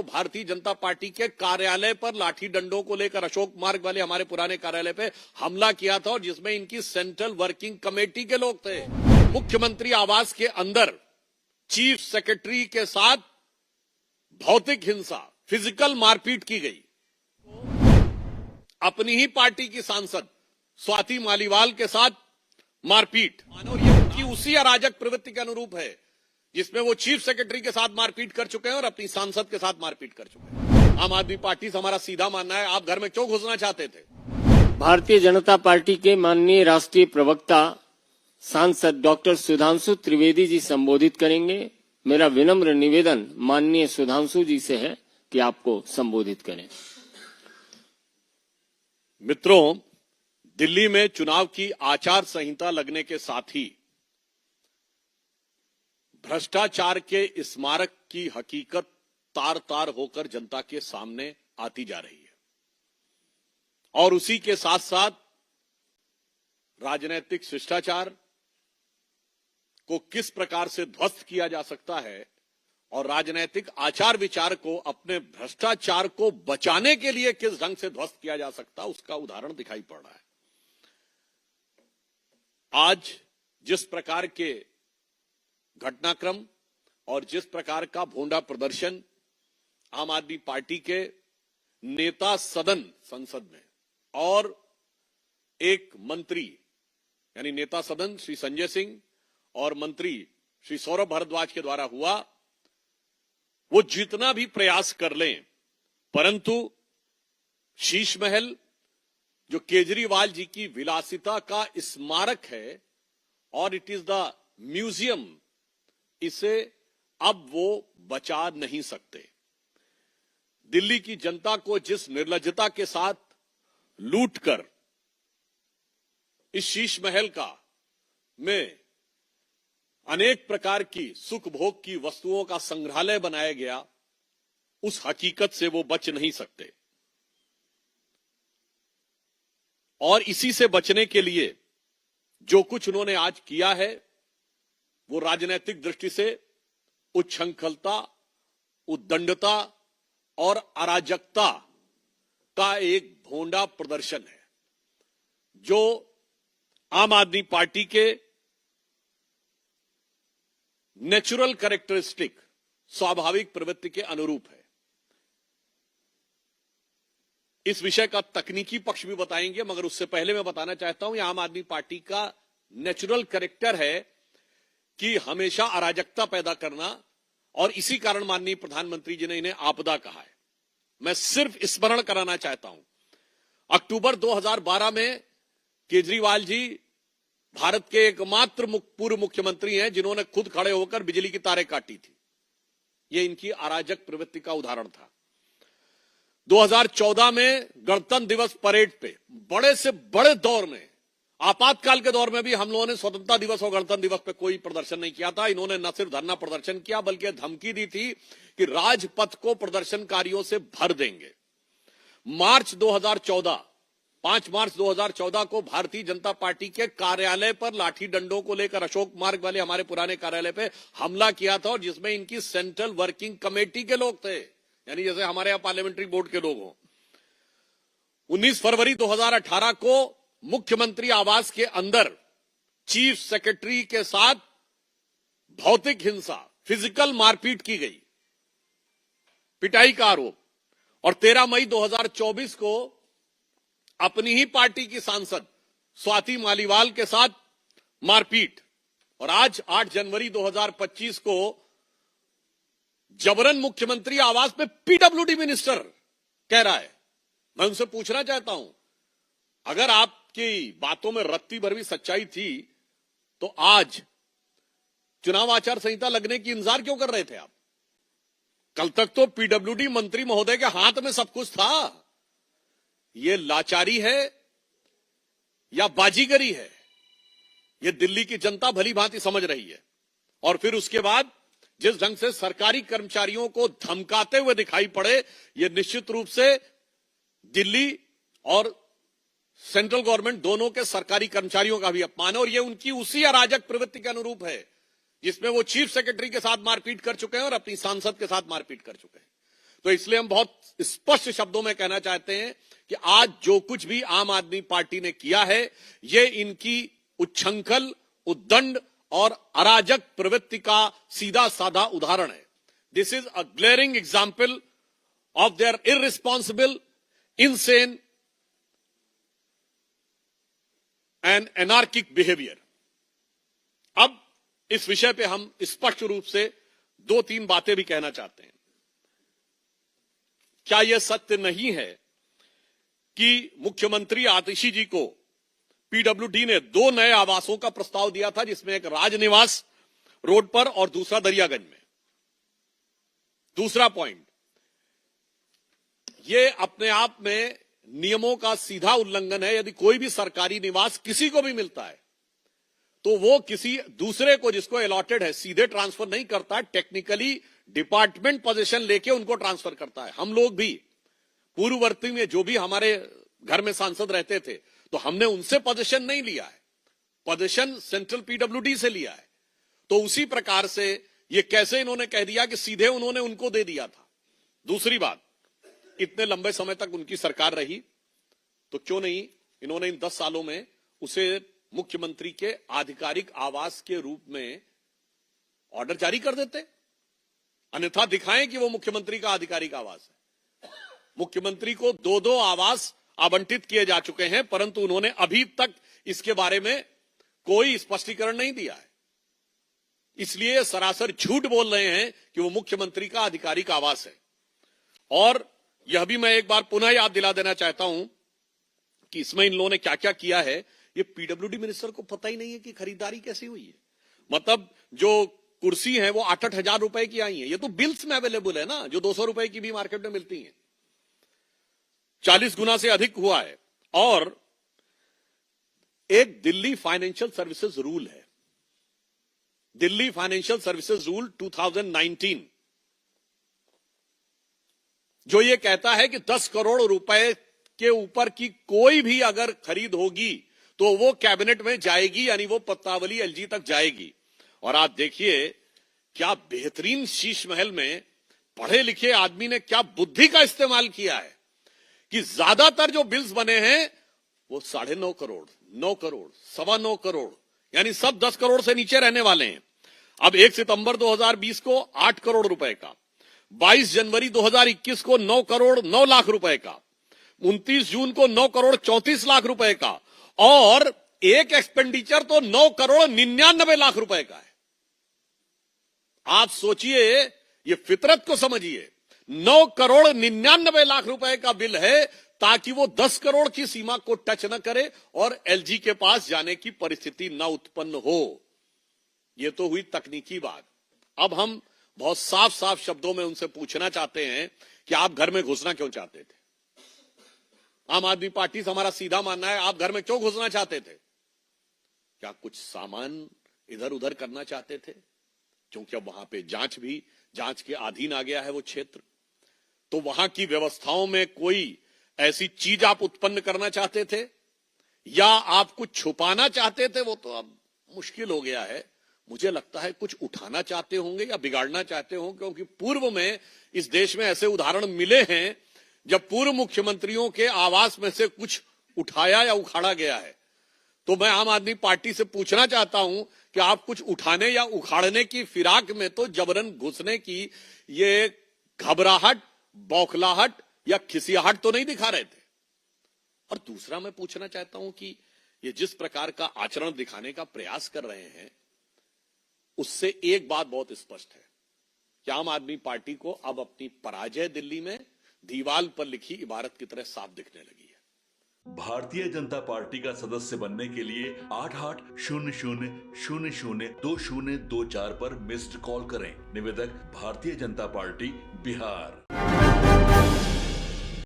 Bharatiya Janata party के कार्यालय पर लाठी डंडों को लेकर अशोक मार्ग वाले हमारे पुराने कार्यालय पे हमला किया था और जिसमें इनकी सेंट्रल वर्किंग कमेटी के लोग थे। मुख्यमंत्री आवास के अंदर चीफ सेक्रेटरी के साथ भौतिक हिंसा, फिजिकल मारपीट की गई। अपनी ही पार्टी की सांसद स्वाति मालीवाल के साथ मारपीट, और ये उनकी उसी अराजक प्रवृत्ति के अनुरूप है जिसमें वो चीफ सेक्रेटरी के साथ मारपीट कर चुके हैं और अपनी सांसद के साथ मारपीट कर चुके हैं। आम आदमी पार्टी से हमारा सीधा मानना है, आप घर में क्यों घुसना चाहते थे? भारतीय जनता पार्टी के माननीय राष्ट्रीय प्रवक्ता सांसद डॉक्टर सुधांशु त्रिवेदी जी संबोधित करेंगे। मेरा विनम्र निवेदन माननीय सुधांशु जी से है कि आपको संबोधित करें। मित्रों, दिल्ली में चुनाव की आचार संहिता लगने के साथ ही भ्रष्टाचार के स्मारक की हकीकत तार तार होकर जनता के सामने आती जा रही है और उसी के साथ साथ राजनीतिक शिष्टाचार को किस प्रकार से ध्वस्त किया जा सकता है और राजनीतिक आचार विचार को अपने भ्रष्टाचार को बचाने के लिए किस ढंग से ध्वस्त किया जा सकता है, उसका उदाहरण दिखाई पड़ रहा है। आज जिस प्रकार के घटनाक्रम और जिस प्रकार का भोंडा प्रदर्शन आम आदमी पार्टी के नेता सदन संसद में और एक मंत्री यानी नेता सदन श्री संजय सिंह और मंत्री श्री सौरभ भारद्वाज के द्वारा हुआ, वो जितना भी प्रयास कर लें, परंतु शीश महल जो केजरीवाल जी की विलासिता का स्मारक है और इट इज द म्यूजियम, इसे अब वो बचा नहीं सकते। दिल्ली की जनता को जिस निर्लज्जता के साथ लूटकर इस शीश महल का में अनेक प्रकार की सुख भोग की वस्तुओं का संग्रहालय बनाया गया, उस हकीकत से वो बच नहीं सकते। और इसी से बचने के लिए जो कुछ उन्होंने आज किया है वो राजनीतिक दृष्टि से उच्छृंखलता, उद्दंडता और अराजकता का एक भोंडा प्रदर्शन है जो आम आदमी पार्टी के नेचुरल कैरेक्टरिस्टिक, स्वाभाविक प्रवृत्ति के अनुरूप है। इस विषय का तकनीकी पक्ष भी बताएंगे, मगर उससे पहले मैं बताना चाहता हूं, यह आम आदमी पार्टी का नेचुरल कैरेक्टर है कि हमेशा अराजकता पैदा करना, और इसी कारण माननीय प्रधानमंत्री जी ने इन्हें आपदा कहा है। मैं सिर्फ स्मरण कराना चाहता हूं, अक्टूबर 2012 में केजरीवाल जी भारत के एकमात्र पूर्व मुख्यमंत्री हैं जिन्होंने खुद खड़े होकर बिजली की तारें काटी थी। यह इनकी अराजक प्रवृत्ति का उदाहरण था। 2014 में गणतंत्र दिवस परेड पे बड़े से बड़े दौर में, आपातकाल के दौर में भी हम लोगों ने स्वतंत्रता दिवस और गणतंत्र दिवस पे कोई प्रदर्शन नहीं किया था। इन्होंने न सिर्फ धरना प्रदर्शन किया बल्कि धमकी दी थी कि राजपथ को प्रदर्शनकारियों से भर देंगे। 5 मार्च 2014 को भारतीय जनता पार्टी के कार्यालय पर लाठी डंडों को लेकर अशोक मार्ग वाले हमारे पुराने कार्यालय पे हमला किया था और जिसमें इनकी सेंट्रल वर्किंग कमेटी के लोग थे, यानी जैसे हमारे यहां पार्लियामेंट्री बोर्ड के लोग हों। 19 फरवरी 2018 को मुख्यमंत्री आवास के अंदर चीफ सेक्रेटरी के साथ भौतिक हिंसा, फिजिकल मारपीट की गई, पिटाई का आरोप। और 13 मई 2024 को अपनी ही पार्टी की सांसद स्वाति मालीवाल के साथ मारपीट, और आज 8 जनवरी 2025 को जबरन मुख्यमंत्री आवास पे पीडब्ल्यूडी मिनिस्टर कह रहा है। मैं उनसे पूछना चाहता हूं, अगर आपकी बातों में रत्ती भर भी सच्चाई थी तो आज चुनाव आचार संहिता लगने की इंतजार क्यों कर रहे थे आप? कल तक तो पीडब्ल्यूडी मंत्री महोदय के हाथ में सब कुछ था। ये लाचारी है या बाजीगरी है, ये दिल्ली की जनता भली भांति समझ रही है। और फिर उसके बाद जिस ढंग से सरकारी कर्मचारियों को धमकाते हुए दिखाई पड़े, ये निश्चित रूप से दिल्ली और सेंट्रल गवर्नमेंट दोनों के सरकारी कर्मचारियों का भी अपमान है। और ये उनकी उसी अराजक प्रवृत्ति के अनुरूप है जिसमें वो चीफ सेक्रेटरी के साथ मारपीट कर चुके हैं और अपनी सांसद के साथ मारपीट कर चुके हैं। तो इसलिए हम बहुत स्पष्ट शब्दों में कहना चाहते हैं कि आज जो कुछ भी आम आदमी पार्टी ने किया है, ये इनकी उच्छृंखल, उद्दंड और अराजक प्रवृत्ति का सीधा साधा उदाहरण है। This is a glaring example of their irresponsible, insane and anarchic behaviour. अब इस विषय पे हम स्पष्ट रूप से 2-3 बातें भी कहना चाहते हैं। क्या यह सत्य नहीं है कि मुख्यमंत्री आतिशी जी को पीडब्ल्यूडी ने 2 नए आवासों का प्रस्ताव दिया था, जिसमें एक राजनिवास रोड पर और दूसरा दरियागंज में। दूसरा पॉइंट, यह अपने आप में नियमों का सीधा उल्लंघन है। यदि कोई भी सरकारी निवास किसी को भी मिलता है तो वो किसी दूसरे को, जिसको अलॉटेड है, सीधे ट्रांसफर नहीं करता, टेक्निकली डिपार्टमेंट पोजीशन लेके उनको ट्रांसफर करता है। हम लोग भी पूर्ववर्ती में जो भी हमारे घर में सांसद रहते थे, तो हमने उनसे पोजीशन नहीं लिया है, पोजीशन सेंट्रल पीडब्ल्यूडी से लिया है। तो उसी प्रकार से ये कैसे इन्होंने कह दिया कि सीधे उन्होंने उनको दे दिया था। दूसरी बात, इतने लंबे समय तक उनकी सरकार रही, तो क्यों नहीं इन्होंने इन 10 सालों में उसे मुख्यमंत्री के आधिकारिक आवास के रूप में ऑर्डर जारी कर देते, अन्यथा दिखाएं कि वो मुख्यमंत्री का आधिकारिक आवास है। मुख्यमंत्री को 2-2 आवास आवंटित किए जा चुके हैं, परंतु उन्होंने अभी तक इसके बारे में कोई स्पष्टीकरण नहीं दिया है। इसलिए सरासर झूठ बोल रहे हैं कि वो मुख्यमंत्री का आधिकारिक आवास है। और यह भी मैं एक बार पुनः याद दिला देना चाहता हूं कि इसमें इन लोगों ने क्या क्या किया है, ये पीडब्ल्यूडी मिनिस्टर को पता ही नहीं है कि खरीदारी कैसी हुई है। मतलब जो कुर्सी है वो 8-8 हजार रुपए की आई है, ये तो बिल्स में अवेलेबल है ना, जो 200 रुपए की भी मार्केट में मिलती हैं। 40 गुना से अधिक हुआ है। और एक दिल्ली फाइनेंशियल सर्विसेज रूल है, दिल्ली फाइनेंशियल सर्विसेज रूल 2019, जो ये कहता है कि 10 करोड़ रुपए के ऊपर की कोई भी अगर खरीद होगी तो वो कैबिनेट में जाएगी, यानी वो पत्तावली एलजी तक जाएगी। और आप देखिए क्या बेहतरीन शीश महल में पढ़े लिखे आदमी ने क्या बुद्धि का इस्तेमाल किया है कि ज्यादातर जो बिल्स बने हैं वो 9.5 करोड़, 9 करोड़, 9.25 करोड़, यानी सब 10 करोड़ से नीचे रहने वाले हैं। अब 1 सितंबर 2020 को 8 करोड़ रुपए का, 22 जनवरी 2021 को 9 करोड़ 9 लाख रुपए का, 29 जून को 9 करोड़ 34 लाख रुपए का, और एक एक्सपेंडिचर तो 9 करोड़ 99 लाख रुपए का है। आप सोचिए, ये फितरत को समझिए, 9 करोड़ 99 लाख रुपए का बिल है ताकि वो 10 करोड़ की सीमा को टच न करे और एलजी के पास जाने की परिस्थिति न उत्पन्न हो। ये तो हुई तकनीकी बात। अब हम बहुत साफ साफ शब्दों में उनसे पूछना चाहते हैं कि आप घर में घुसना क्यों चाहते थे? आम आदमी पार्टी से हमारा सीधा मानना है, आप घर में क्यों घुसना चाहते थे? क्या कुछ सामान इधर उधर करना चाहते थे? क्योंकि अब वहां पे जांच के अधीन आ गया है वो क्षेत्र, तो वहां की व्यवस्थाओं में कोई ऐसी चीज आप उत्पन्न करना चाहते थे, या आप कुछ छुपाना चाहते थे? वो तो अब मुश्किल हो गया है। मुझे लगता है कुछ उठाना चाहते होंगे या बिगाड़ना चाहते होंगे, क्योंकि पूर्व में इस देश में ऐसे उदाहरण मिले हैं जब पूर्व मुख्यमंत्रियों के आवास में से कुछ उठाया या उखाड़ा गया है। तो मैं आम आदमी पार्टी से पूछना चाहता हूं कि आप कुछ उठाने या उखाड़ने की फिराक में तो जबरन घुसने की ये घबराहट, बौखलाहट या खिसियाहट तो नहीं दिखा रहे थे। और दूसरा मैं पूछना चाहता हूं कि ये जिस प्रकार का आचरण दिखाने का प्रयास कर रहे हैं, उससे एक बात बहुत स्पष्ट है कि आम आदमी पार्टी को अब अपनी पराजय दिल्ली में दीवाल पर लिखी इबारत की तरह साफ दिखने लगी है। भारतीय जनता पार्टी का सदस्य बनने के लिए 8800002024 पर मिस्ड कॉल करें। निवेदक, भारतीय जनता पार्टी, बिहार।